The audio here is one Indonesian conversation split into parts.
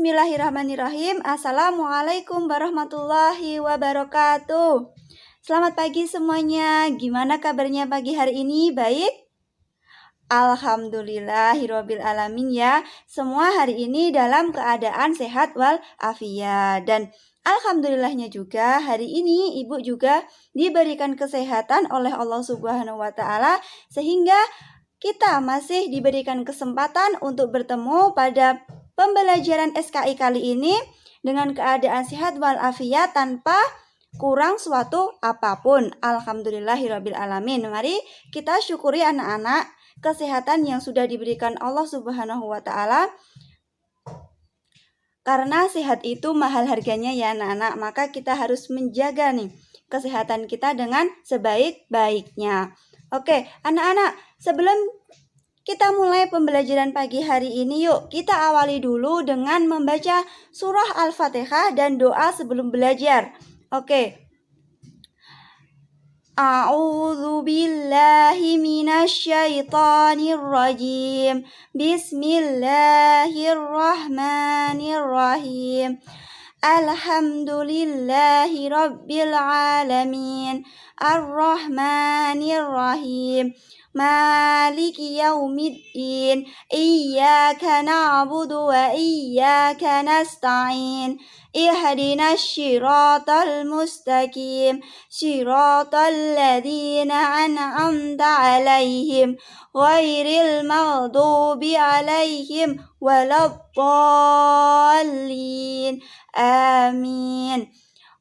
Bismillahirrahmanirrahim. Assalamualaikum warahmatullahi wabarakatuh. Selamat pagi semuanya. Gimana kabarnya pagi hari ini? Baik? Alhamdulillahirabbil alamin ya. Semua hari ini dalam keadaan sehat walafiat. Dan alhamdulillahnya juga hari ini Ibu juga diberikan kesehatan oleh Allah Subhanahu wa taala sehingga kita masih diberikan kesempatan untuk bertemu pada pembelajaran SKI kali ini dengan keadaan sehat walafiat tanpa kurang suatu apapun. Alhamdulillahirabbil alamin. Mari kita syukuri anak-anak kesehatan yang sudah diberikan Allah Subhanahu wa taala. Karena sehat itu mahal harganya ya anak-anak, maka kita harus menjaga nih kesehatan kita dengan sebaik-baiknya. Oke, anak-anak, sebelum kita mulai pembelajaran pagi hari ini, yuk kita awali dulu dengan membaca surah Al-Fatihah dan doa sebelum belajar. Oke. A'udzu billahi minasyaitonir rajim. Bismillahirrahmanirrahim. Alhamdulillahi rabbil alamin. Ar-Rahmanir-Rahim. Maliki yaumiddin. Iyyaka na'budu wa iyyaka nasta'in. Ihdinas siratal mustaqim. Siratal ladzina an'amta 'alaihim ghairil maghdubi 'alaihim waladdallin. Amin.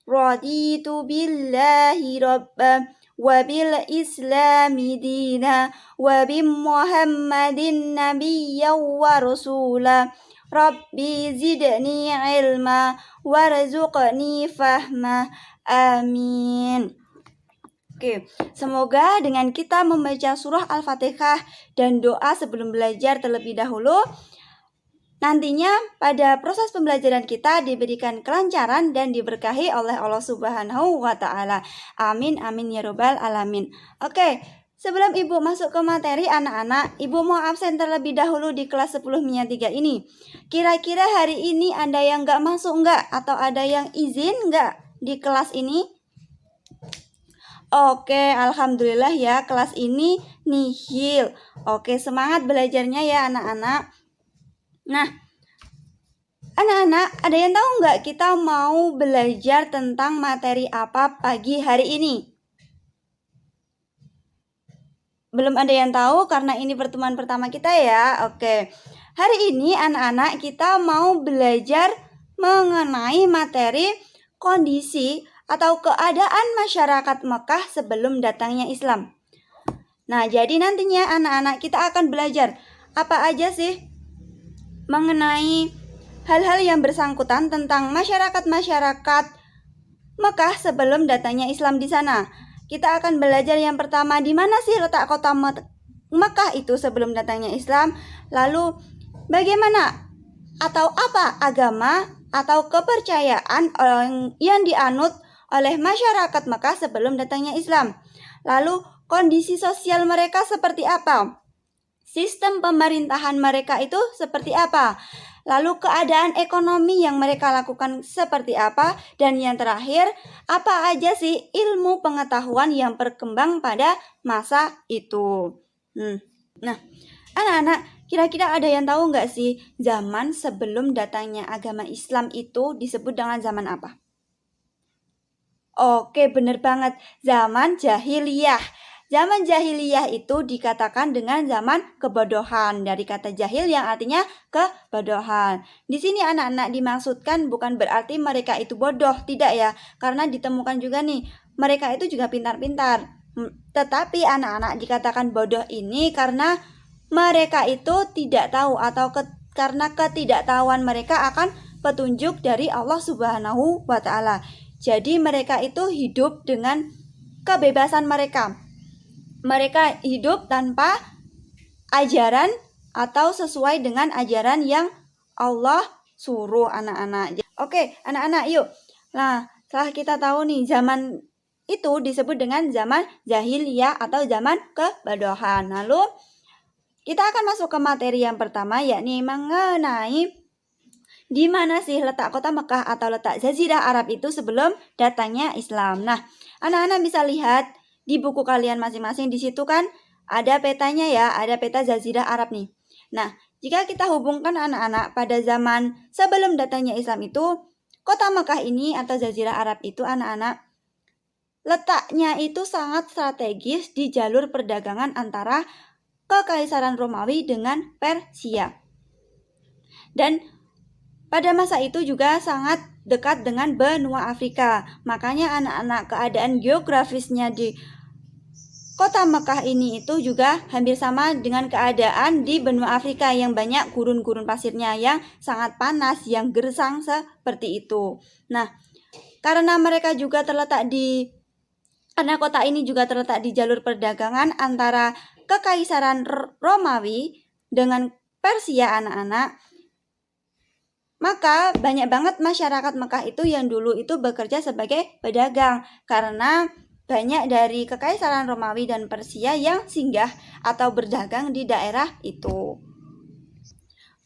Raditu billahi rabban wa bil islami dina wa bi muhammadin nabiyyan wa rasula. Rabbi zidni ilma warzuqni fahma. Amin. Oke, semoga dengan kita membaca surah Al-Fatihah dan doa sebelum belajar terlebih dahulu, nantinya pada proses pembelajaran kita diberikan kelancaran dan diberkahi oleh Allah Subhanahu wa taala. Amin amin ya rabbal alamin. Oke, sebelum Ibu masuk ke materi anak-anak, Ibu mau absen terlebih dahulu di kelas 10-3 ini. Kira-kira hari ini ada yang gak masuk enggak? Atau ada yang izin enggak di kelas ini? Oke, alhamdulillah ya, kelas ini nihil. Oke, semangat belajarnya ya anak-anak. Nah, anak-anak, ada yang tahu nggak kita mau belajar tentang materi apa pagi hari ini? Belum ada yang tahu karena ini pertemuan pertama kita ya. Oke, hari ini anak-anak kita mau belajar mengenai materi kondisi atau keadaan masyarakat Mekah sebelum datangnya Islam. Nah, jadi nantinya anak-anak kita akan belajar apa aja sih mengenai hal-hal yang bersangkutan tentang masyarakat Mekah sebelum datangnya Islam di sana. Kita akan belajar yang pertama, di mana sih letak kota Mekah itu sebelum datangnya Islam. Lalu bagaimana atau apa agama atau kepercayaan yang dianut oleh masyarakat Mekah sebelum datangnya Islam. Lalu kondisi sosial mereka seperti apa? Sistem pemerintahan mereka itu seperti apa? Lalu keadaan ekonomi yang mereka lakukan seperti apa? Dan yang terakhir, apa aja sih ilmu pengetahuan yang berkembang pada masa itu? Nah, anak-anak, kira-kira ada yang tahu nggak sih zaman sebelum datangnya agama Islam itu disebut dengan zaman apa? Oke, bener banget. Zaman jahiliyah. Zaman jahiliyah itu dikatakan dengan zaman kebodohan. Dari kata jahil yang artinya kebodohan. Di sini anak-anak dimaksudkan bukan berarti mereka itu bodoh. Tidak ya. Karena ditemukan juga nih, mereka itu juga pintar-pintar. Tetapi anak-anak dikatakan bodoh ini karena mereka itu tidak tahu atau karena ketidaktahuan mereka akan petunjuk dari Allah Subhanahu wa taala. Jadi mereka itu hidup dengan kebebasan mereka. Mereka hidup tanpa ajaran atau sesuai dengan ajaran yang Allah suruh anak-anak. Oke, anak-anak yuk. Nah, setelah kita tahu nih zaman itu disebut dengan zaman jahiliyah atau zaman kebodohan. Lalu kita akan masuk ke materi yang pertama, yakni mengenai di mana sih letak kota Mekah atau letak Jazirah Arab itu sebelum datangnya Islam. Nah, anak-anak bisa lihat di buku kalian masing-masing, di situ kan ada petanya ya, ada peta Jazirah Arab nih. Nah, jika kita hubungkan anak-anak pada zaman sebelum datangnya Islam itu, kota Mekah ini atau Jazirah Arab itu anak-anak letaknya itu sangat strategis di jalur perdagangan antara Kekaisaran Romawi dengan Persia. Dan pada masa itu juga sangat dekat dengan benua Afrika. Makanya anak-anak keadaan geografisnya di kota Mekah ini itu juga hampir sama dengan keadaan di benua Afrika yang banyak gurun-gurun pasirnya yang sangat panas, yang gersang seperti itu. Nah, karena kota ini juga terletak di jalur perdagangan antara Kekaisaran Romawi dengan Persia anak-anak, maka banyak banget masyarakat Mekah itu yang dulu itu bekerja sebagai pedagang karena banyak dari Kekaisaran Romawi dan Persia yang singgah atau berdagang di daerah itu.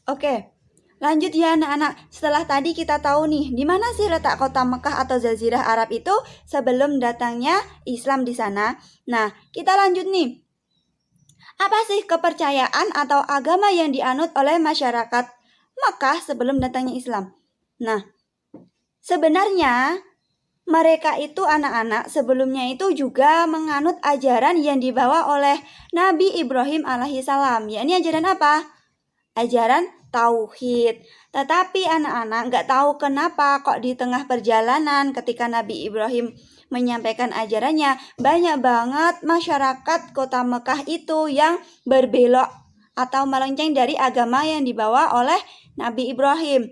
Oke, lanjut ya anak-anak. Setelah tadi kita tahu nih, di mana sih letak kota Mekah atau Jazirah Arab itu sebelum datangnya Islam di sana. Nah, kita lanjut nih. Apa sih kepercayaan atau agama yang dianut oleh masyarakat Mekah sebelum datangnya Islam? Nah, sebenarnya mereka itu anak-anak sebelumnya itu juga menganut ajaran yang dibawa oleh Nabi Ibrahim alaihissalam. Yakni ajaran apa? Ajaran tauhid. Tetapi anak-anak nggak tahu kenapa kok di tengah perjalanan ketika Nabi Ibrahim menyampaikan ajarannya, banyak banget masyarakat kota Mekah itu yang berbelok atau melenceng dari agama yang dibawa oleh Nabi Ibrahim.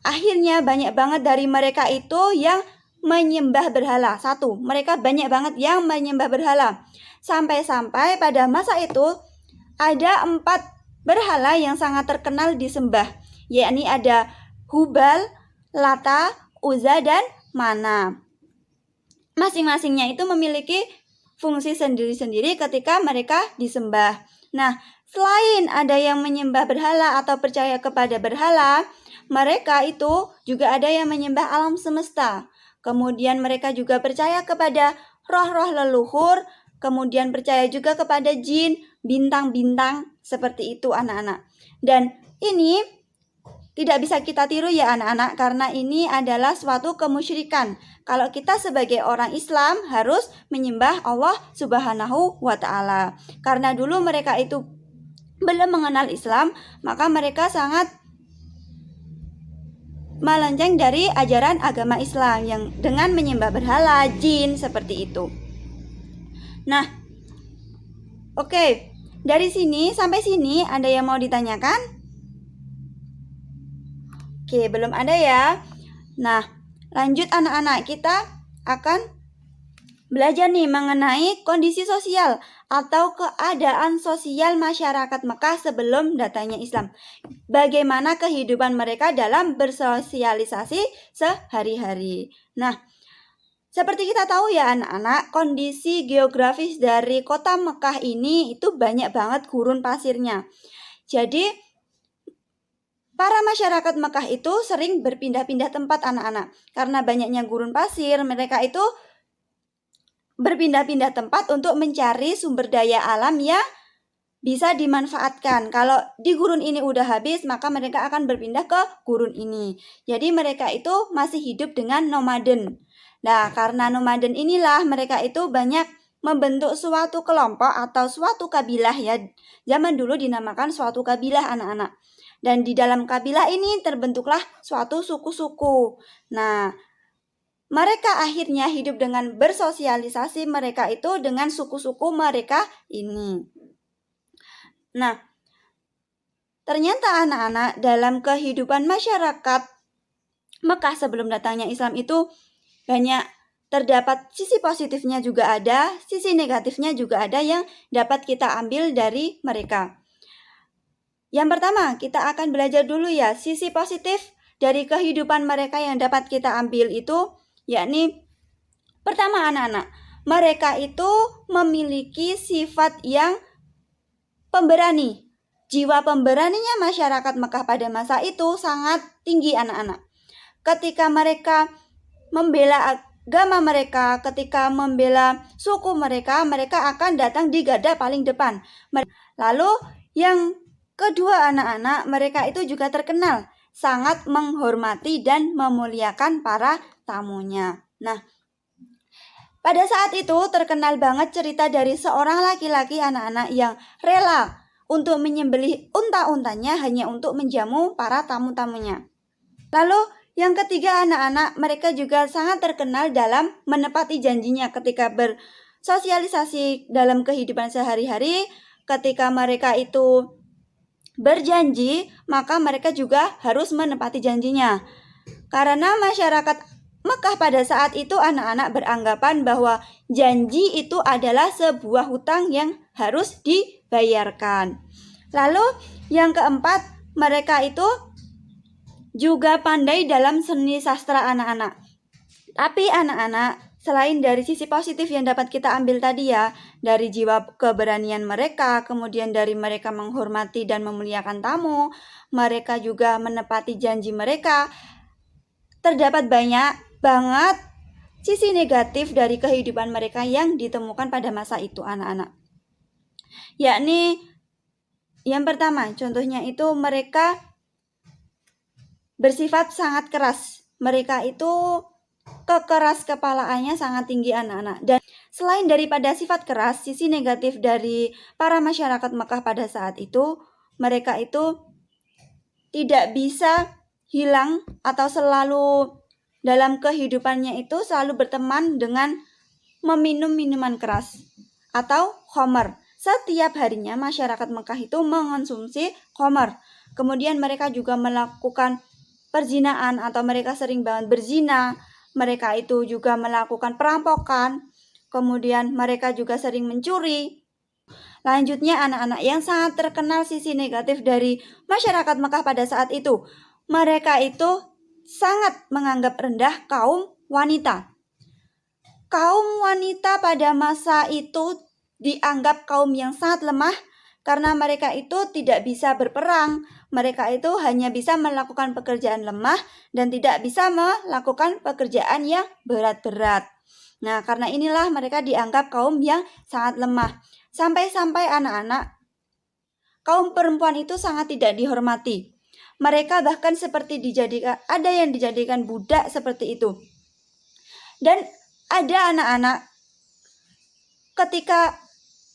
Akhirnya banyak banget dari mereka itu yang menyembah berhala. Satu, mereka banyak banget yang menyembah berhala. Sampai-sampai pada masa itu ada 4 berhala yang sangat terkenal disembah, yakni ada Hubal, Lata, Uzza, dan Mana. Masing-masingnya itu memiliki fungsi sendiri-sendiri ketika mereka disembah. Nah, selain ada yang menyembah berhala atau percaya kepada berhala, mereka itu juga ada yang menyembah alam semesta. Kemudian mereka juga percaya kepada roh-roh leluhur, kemudian percaya juga kepada jin, bintang-bintang, seperti itu anak-anak. Dan ini tidak bisa kita tiru ya anak-anak, karena ini adalah suatu kemusyrikan. Kalau kita sebagai orang Islam harus menyembah Allah Subhanahu wa Ta'ala. Karena dulu mereka itu belum mengenal Islam, maka mereka sangat melenceng dari ajaran agama Islam yang dengan menyembah berhala, jin, seperti itu. Nah, oke, dari sini sampai sini ada yang mau ditanyakan? Oke, belum ada ya. Nah, lanjut anak-anak, kita akan belajar nih mengenai kondisi sosial atau keadaan sosial masyarakat Mekah sebelum datangnya Islam. Bagaimana kehidupan mereka dalam bersosialisasi sehari-hari. Nah, seperti kita tahu ya anak-anak, kondisi geografis dari kota Mekah ini itu banyak banget gurun pasirnya. Jadi, para masyarakat Mekah itu sering berpindah-pindah tempat anak-anak. Karena banyaknya gurun pasir, mereka itu berpindah-pindah tempat untuk mencari sumber daya alam yang bisa dimanfaatkan. Kalau di gurun ini udah habis, maka mereka akan berpindah ke gurun ini. Jadi mereka itu masih hidup dengan nomaden. Nah, karena nomaden inilah mereka itu banyak membentuk suatu kelompok atau suatu kabilah ya. Zaman dulu dinamakan suatu kabilah anak-anak. Dan di dalam kabilah ini terbentuklah suatu suku-suku. Nah, mereka akhirnya hidup dengan bersosialisasi mereka itu dengan suku-suku mereka ini. Nah, ternyata anak-anak dalam kehidupan masyarakat Mekah sebelum datangnya Islam itu banyak terdapat sisi positifnya juga ada, sisi negatifnya juga ada yang dapat kita ambil dari mereka. Yang pertama, kita akan belajar dulu ya, sisi positif dari kehidupan mereka yang dapat kita ambil itu, yakni pertama anak-anak, mereka itu memiliki sifat yang pemberani. jiwa pemberaninya masyarakat Mekah pada masa itu sangat tinggi anak-anak. Ketika mereka membela agama mereka, ketika membela suku mereka, mereka akan datang di garda paling depan. Lalu yang kedua anak-anak, mereka itu juga terkenal sangat menghormati dan memuliakan para tamunya. Nah, pada saat itu terkenal banget cerita dari seorang laki-laki anak-anak yang rela untuk menyembelih unta-untanya hanya untuk menjamu para tamu-tamunya. Lalu yang ketiga anak-anak, mereka juga sangat terkenal dalam menepati janjinya ketika bersosialisasi dalam kehidupan sehari-hari. Ketika mereka itu berjanji, maka mereka juga harus menepati janjinya. Karena masyarakat Mekah pada saat itu anak-anak beranggapan bahwa janji itu adalah sebuah hutang yang harus dibayarkan. Lalu yang keempat, mereka itu juga pandai dalam seni sastra anak-anak. Tapi anak-anak, selain dari sisi positif yang dapat kita ambil tadi ya, dari jiwa keberanian mereka, kemudian dari mereka menghormati dan memuliakan tamu, mereka juga menepati janji mereka, terdapat banyak banget sisi negatif dari kehidupan mereka yang ditemukan pada masa itu anak-anak. Yakni yang pertama, contohnya itu mereka bersifat sangat keras. Mereka itu kekeras kepalaannya sangat tinggi anak-anak. Dan selain daripada sifat keras, sisi negatif dari para masyarakat Mekah pada saat itu, mereka itu tidak bisa hilang atau selalu dalam kehidupannya itu selalu berteman dengan meminum minuman keras atau khamar. Setiap harinya masyarakat Mekah itu mengonsumsi khamar. Kemudian mereka juga melakukan perzinaan atau mereka sering banget berzina. Mereka itu juga melakukan perampokan. Kemudian mereka juga sering mencuri. Lanjutnya anak-anak yang sangat terkenal sisi negatif dari masyarakat Mekah pada saat itu. Mereka itu sangat menganggap rendah kaum wanita. Kaum wanita pada masa itu dianggap kaum yang sangat lemah karena mereka itu tidak bisa berperang. Mereka itu hanya bisa melakukan pekerjaan lemah dan tidak bisa melakukan pekerjaan yang berat-berat. Nah, karena inilah mereka dianggap kaum yang sangat lemah. Sampai-sampai anak-anak, kaum perempuan itu sangat tidak dihormati. Mereka bahkan ada yang dijadikan budak seperti itu. Dan ada anak-anak ketika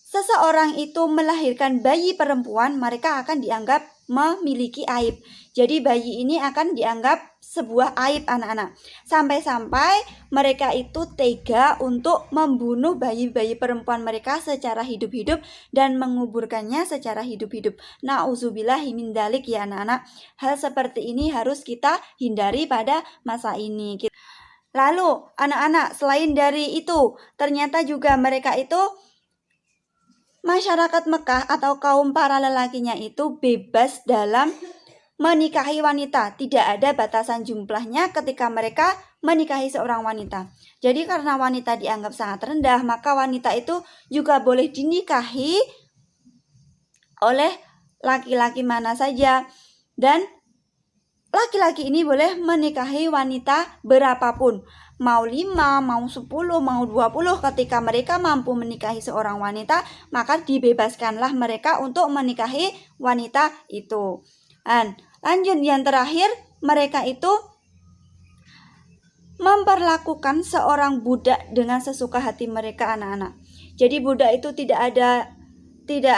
seseorang itu melahirkan bayi perempuan, mereka akan dianggap memiliki aib. Jadi bayi ini akan dianggap sebuah aib anak-anak. Sampai-sampai mereka itu tega untuk membunuh bayi-bayi perempuan mereka secara hidup-hidup dan menguburkannya secara hidup-hidup. Nauzubillahi min dzalik ya anak-anak. Hal seperti ini harus kita hindari pada masa ini. Lalu anak-anak, selain dari itu, ternyata juga mereka itu masyarakat Mekah atau kaum para lelakinya itu bebas dalam menikahi wanita. Tidak ada batasan jumlahnya ketika mereka menikahi seorang wanita. Jadi karena wanita dianggap sangat rendah, maka wanita itu juga boleh dinikahi oleh laki-laki mana saja. Dan laki-laki ini boleh menikahi wanita berapapun. Mau 5, mau 10, mau 20, ketika mereka mampu menikahi seorang wanita, maka dibebaskanlah mereka untuk menikahi wanita itu. Dan lanjut yang terakhir, mereka itu memperlakukan seorang budak dengan sesuka hati mereka anak-anak. Jadi budak itu tidak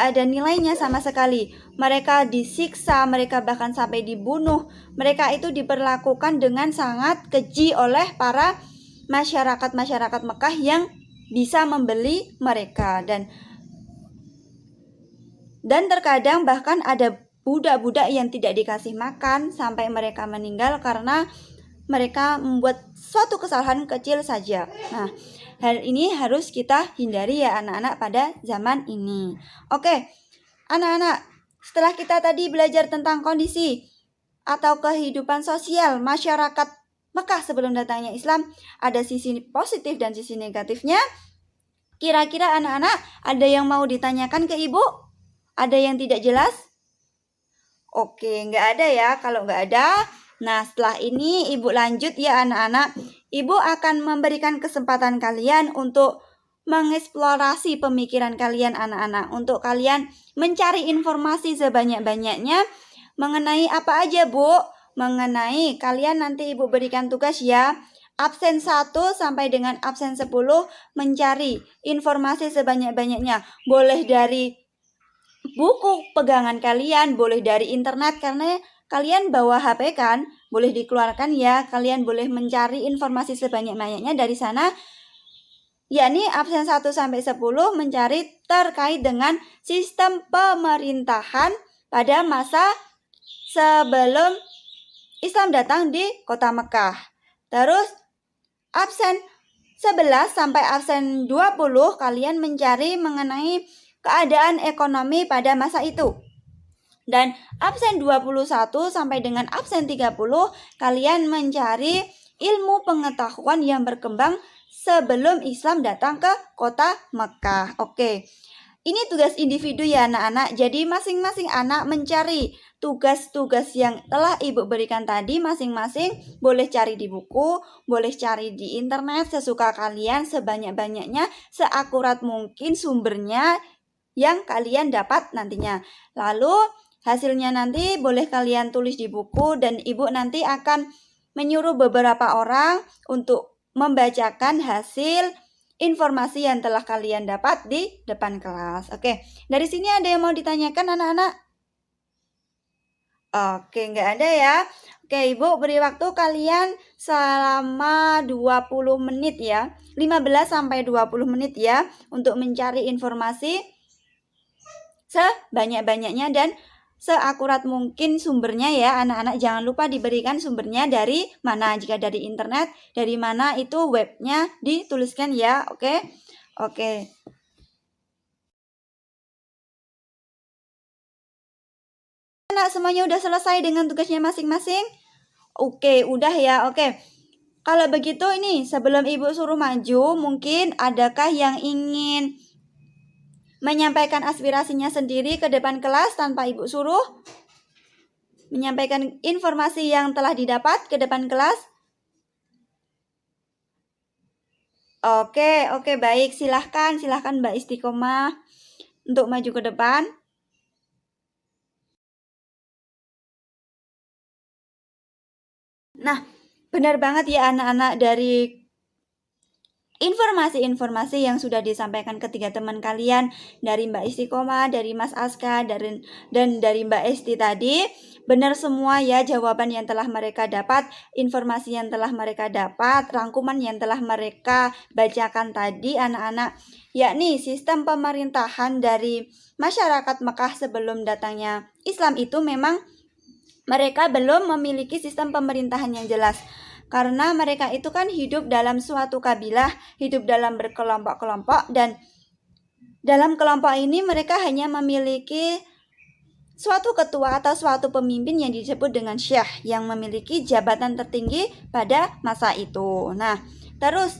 ada nilainya sama sekali. Mereka disiksa, mereka bahkan sampai dibunuh. Mereka itu diperlakukan dengan sangat keji oleh para masyarakat Mekah yang bisa membeli mereka. Dan terkadang bahkan ada budak-budak yang tidak dikasih makan sampai mereka meninggal karena mereka membuat suatu kesalahan kecil saja. Nah, hal ini harus kita hindari ya anak-anak pada zaman ini. Oke, anak-anak, setelah kita tadi belajar tentang kondisi atau kehidupan sosial masyarakat Mekah sebelum datangnya Islam, ada sisi positif dan sisi negatifnya. Kira-kira anak-anak ada yang mau ditanyakan ke ibu? Ada yang tidak jelas? Oke, nggak ada ya. Kalau nggak ada, nah setelah ini Ibu lanjut ya anak-anak. Ibu akan memberikan kesempatan kalian untuk mengeksplorasi pemikiran kalian anak-anak. Untuk kalian mencari informasi sebanyak-banyaknya mengenai apa aja Bu? Mengenai kalian nanti Ibu berikan tugas ya. Absen 1 sampai dengan absen 10 mencari informasi sebanyak-banyaknya. Boleh dari buku pegangan kalian, boleh dari internet karena kalian bawa HP kan, boleh dikeluarkan ya. Kalian boleh mencari informasi sebanyak-banyaknya dari sana. Yakni absen 1 sampai 10 mencari terkait dengan sistem pemerintahan pada masa sebelum Islam datang di kota Mekah. Terus absen 11 sampai absen 20 kalian mencari mengenai keadaan ekonomi pada masa itu. Dan absen 21 sampai dengan absen 30 kalian mencari ilmu pengetahuan yang berkembang sebelum Islam datang ke kota Mekah. Oke. Ini tugas individu ya anak-anak. Jadi masing-masing anak mencari tugas-tugas yang telah Ibu berikan tadi masing-masing boleh cari di buku, boleh cari di internet sesuka kalian sebanyak-banyaknya, seakurat mungkin sumbernya yang kalian dapat nantinya. Lalu hasilnya nanti boleh kalian tulis di buku dan Ibu nanti akan menyuruh beberapa orang untuk membacakan hasil informasi yang telah kalian dapat di depan kelas. Oke, dari sini ada yang mau ditanyakan anak-anak? Oke, nggak ada ya. Oke, Ibu beri waktu kalian selama 20 menit ya. 15 sampai 20 menit ya untuk mencari informasi sebanyak-banyaknya dan seakurat mungkin sumbernya ya anak-anak. Jangan lupa diberikan sumbernya dari mana. Jika dari internet, dari mana itu webnya dituliskan ya. Oke. Anak semuanya udah selesai dengan tugasnya masing-masing? Oke, udah ya. Oke. Kalau begitu ini sebelum Ibu suruh maju, mungkin adakah yang ingin menyampaikan aspirasinya sendiri ke depan kelas tanpa Ibu suruh? Menyampaikan informasi yang telah didapat ke depan kelas? Oke, baik. Silahkan Mbak Istiqomah untuk maju ke depan. Nah, benar banget ya anak-anak, dari informasi-informasi yang sudah disampaikan ketiga teman kalian, dari Mbak Istiqomah, dari Mas Aska, dan dari Mbak Esti tadi, benar semua ya jawaban yang telah mereka dapat, informasi yang telah mereka dapat, rangkuman yang telah mereka bacakan tadi anak-anak, yakni sistem pemerintahan dari masyarakat Mekah sebelum datangnya Islam itu memang mereka belum memiliki sistem pemerintahan yang jelas. Karena mereka itu kan hidup dalam suatu kabilah, hidup dalam berkelompok-kelompok, dan dalam kelompok ini mereka hanya memiliki suatu ketua atau suatu pemimpin yang disebut dengan syekh yang memiliki jabatan tertinggi pada masa itu. Nah, terus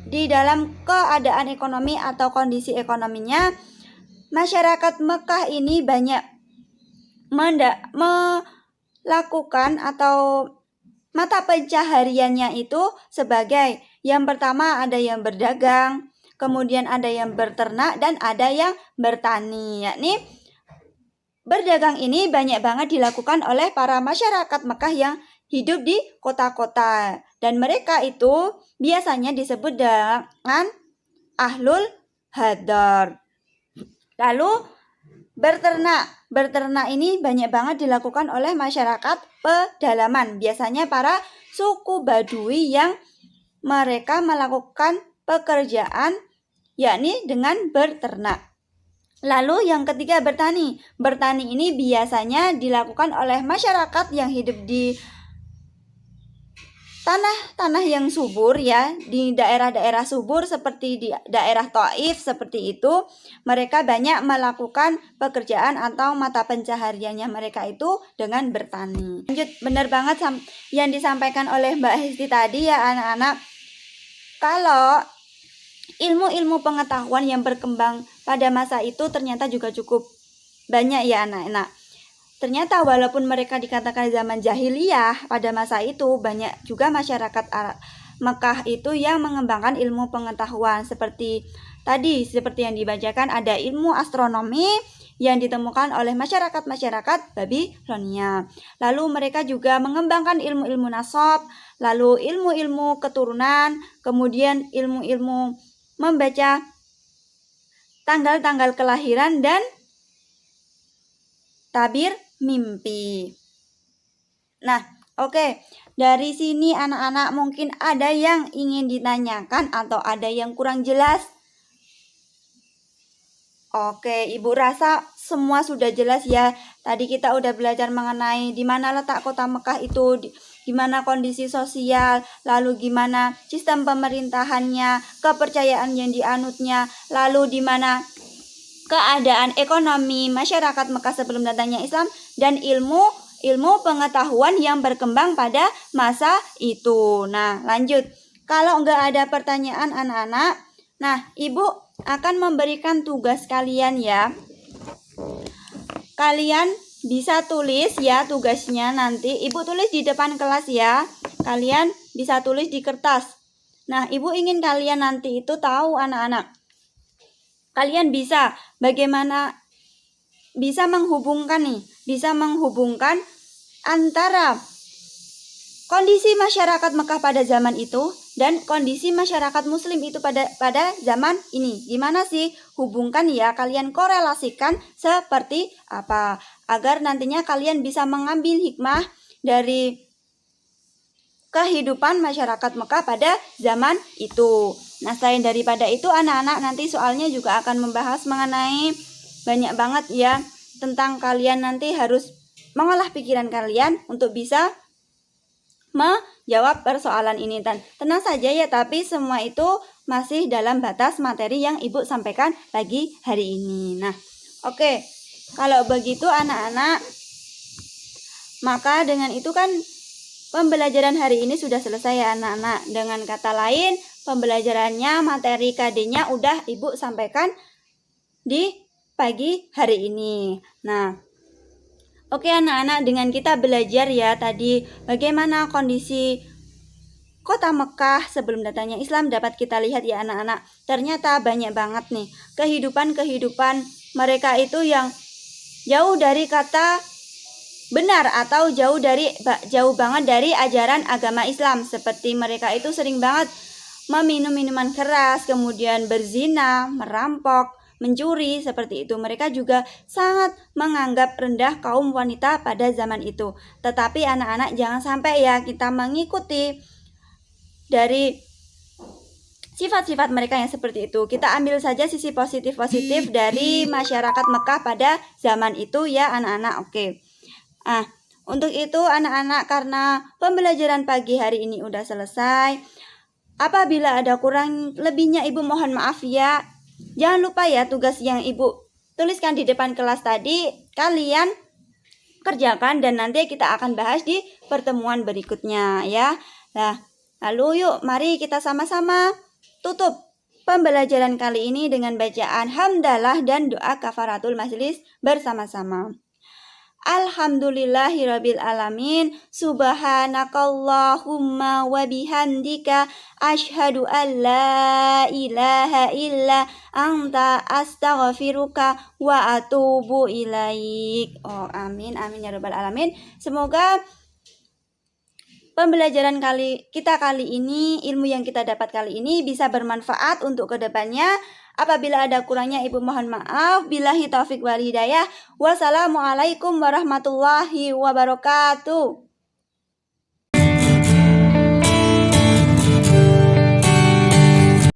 di dalam keadaan ekonomi atau kondisi ekonominya, masyarakat Mekah ini banyak melakukan atau mata pencahariannya itu sebagai yang pertama ada yang berdagang, kemudian ada yang berternak, dan ada yang bertani. Yakni berdagang ini banyak banget dilakukan oleh para masyarakat Mekah yang hidup di kota-kota. Dan mereka itu biasanya disebut dengan Ahlul Hadar. Lalu Berternak ini banyak banget dilakukan oleh masyarakat pedalaman. Biasanya para suku Badui yang mereka melakukan pekerjaan yakni dengan berternak. Lalu yang ketiga bertani. Bertani ini biasanya dilakukan oleh masyarakat yang hidup di tanah yang subur ya, di daerah-daerah subur seperti di daerah Taif seperti itu, mereka banyak melakukan pekerjaan atau mata pencahariannya mereka itu dengan bertani. Lanjut, benar banget yang disampaikan oleh Mbak Hesti tadi ya anak-anak. Kalau ilmu-ilmu pengetahuan yang berkembang pada masa itu ternyata juga cukup banyak ya anak-anak. ternyata walaupun mereka dikatakan zaman jahiliyah, pada masa itu banyak juga masyarakat Mekah itu yang mengembangkan ilmu pengetahuan seperti yang dibacakan, ada ilmu astronomi yang ditemukan oleh masyarakat Babilonia. Lalu mereka juga mengembangkan ilmu-ilmu nasab, lalu ilmu-ilmu keturunan, kemudian ilmu-ilmu membaca tanggal-tanggal kelahiran dan tabir mimpi. Nah, oke. Dari sini anak-anak mungkin ada yang ingin ditanyakan atau ada yang kurang jelas. Oke, Ibu rasa semua sudah jelas ya. Tadi kita udah belajar mengenai di mana letak kota Mekah itu, di mana kondisi sosial, lalu gimana sistem pemerintahannya, kepercayaan yang dianutnya, lalu di mana keadaan ekonomi masyarakat Mekah sebelum datangnya Islam, dan ilmu pengetahuan yang berkembang pada masa itu. Nah, lanjut. Kalau nggak ada pertanyaan anak-anak, nah Ibu akan memberikan tugas kalian ya. Kalian bisa tulis ya tugasnya nanti. Ibu tulis di depan kelas ya. Kalian bisa tulis di kertas. Nah, Ibu ingin kalian nanti itu tahu anak-anak. Kalian bisa menghubungkan antara kondisi masyarakat Mekah pada zaman itu dan kondisi masyarakat Muslim itu pada zaman ini. Gimana sih? Hubungkan ya, kalian korelasikan seperti apa agar nantinya kalian bisa mengambil hikmah dari kehidupan masyarakat Mekah pada zaman itu. Nah, selain daripada itu anak-anak nanti soalnya juga akan membahas mengenai banyak banget ya tentang kalian nanti harus mengolah pikiran kalian untuk bisa menjawab persoalan ini. Dan tenang saja ya, tapi semua itu masih dalam batas materi yang Ibu sampaikan pagi hari ini. Nah, oke. Kalau begitu anak-anak, maka dengan itu kan pembelajaran hari ini sudah selesai ya anak-anak. Dengan kata lain, pembelajarannya, materi KD-nya udah Ibu sampaikan di pagi hari ini. Nah, oke anak-anak, dengan kita belajar ya tadi bagaimana kondisi kota Mekah sebelum datangnya Islam dapat kita lihat ya anak-anak. Ternyata banyak banget nih kehidupan mereka itu yang jauh dari kata benar atau jauh banget dari ajaran agama Islam. Seperti mereka itu sering banget meminum minuman keras, kemudian berzina, merampok, mencuri, seperti itu. Mereka juga sangat menganggap rendah kaum wanita pada zaman itu. Tetapi anak-anak jangan sampai ya kita mengikuti dari sifat-sifat mereka yang seperti itu. Kita ambil saja sisi positif dari masyarakat Mekah pada zaman itu ya anak-anak. Oke. Untuk itu anak-anak, karena pembelajaran pagi hari ini udah selesai, apabila ada kurang lebihnya Ibu mohon maaf ya. Jangan lupa ya tugas yang Ibu tuliskan di depan kelas tadi kalian kerjakan dan nanti kita akan bahas di pertemuan berikutnya ya. Nah, lalu yuk mari kita sama-sama tutup pembelajaran kali ini dengan bacaan hamdalah dan doa kafaratul majelis bersama-sama. Alhamdulillahirabbil alamin, subhanakallahumma wa bihamdika asyhadu an la ilaha illa anta astaghfiruka wa atubu ilaik. Oh, amin ya rabbal alamin. Semoga pembelajaran kita kali ini, ilmu yang kita dapat kali ini bisa bermanfaat untuk kedepannya. Apabila ada kurangnya Ibu mohon maaf. Billahi taufik wal hidayah. Wassalamualaikum warahmatullahi wabarakatuh.